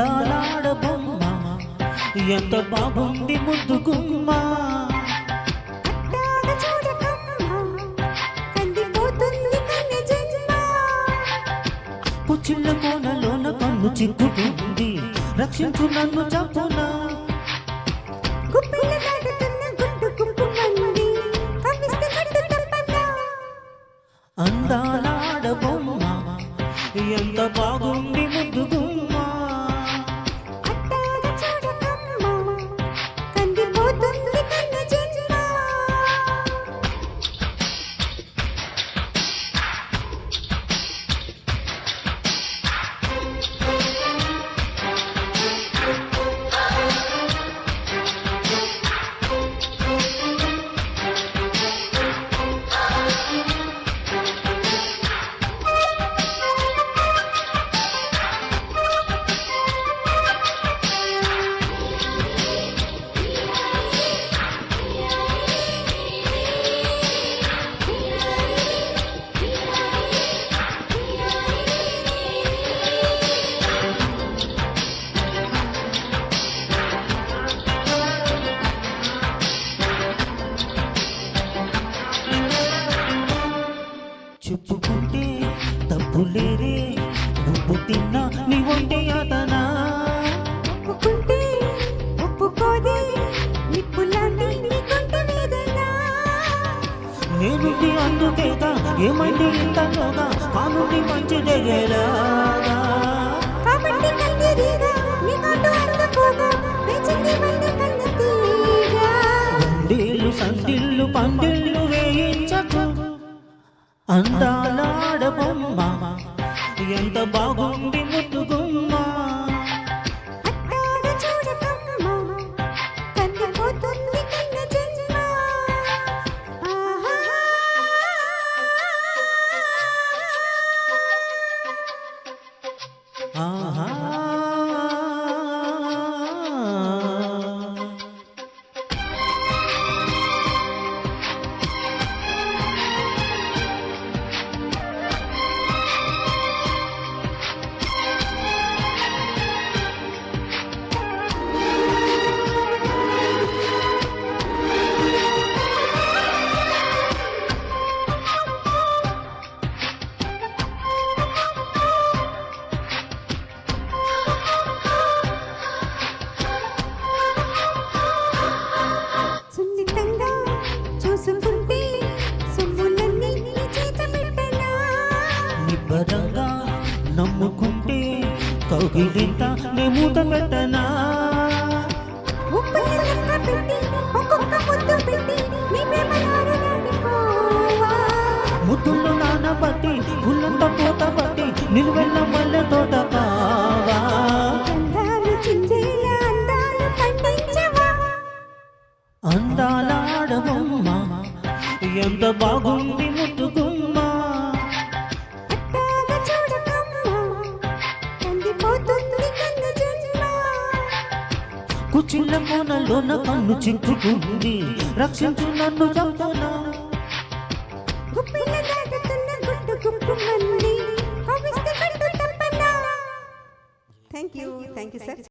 అందాలాడ బొమ్మ ఎంత బాగుంది ముద్దు గుమ్మ కుచిల్ల కోనలోన కన్ను చిక్కుకుంది రక్షించు నన్ను చంపునా అందాలాడ బొమ్మ ఎంత బాగుంది ముద్దు గుమ్మ చెప్పుకుంటే తప్పులేరే నువ్వు తిన్నా నీ వంటి అతనా ఒప్పుకుంటే ఒప్పుకోదే నిప్పులాంటి నీ కొంట వేదనా నేనుంది అందుకేగా ఏమైంది ఇంతలోగా కానుంది మంచి దగ్గరగా కాబట్టి కన్నీరిగా నీ కాటు అందుకోగా వేచింది మళ్ళీ కన్న తీగా వందేళ్ళు సందిళ్ళు పందిళ్ళు వేయించకు అందాలాడ బొమ్మ ఎంత బాగుంది ముద్దు గుమ్మ అట్టాగ చూడకమ్మ కందిపోతుంది కన్న జన్మ ఆహా సున్నితంగా చూసుకుంటే సొమ్ములన్నీ నీ చేత పెట్టనా నిబ్బరంగా నమ్ముకుంటే కౌగిలింత నే మూత పెట్టనా ఉప్పుని లెక్క పెట్టి ఒక్కొక్క ముద్దు పెట్టి నీ ప్రేమ నారదాడిపోవా ముద్దుల్లో నానబట్టి గుళ్ళంత పూత బట్టి నిలువెన్న మల్లె తోట కావా అందాలు చిందేలా అందాలు పండించవా అందాలాడ బొమ్మ ఎంత బాగుంది ముద్దు గుమ్మ అట్టాగ చూడకమ్మ కందిపోతుంది కన్న జన్మ కుచిల్ల కోనలోన కన్ను చిక్కుకుంది రక్షించు నన్ను చంపునా గుప్పిల దాటుతున్న గుడ్డు గుప్పు మంది కవిస్తే కట్టు తప్పనా థ్యాంక్ యూ సార్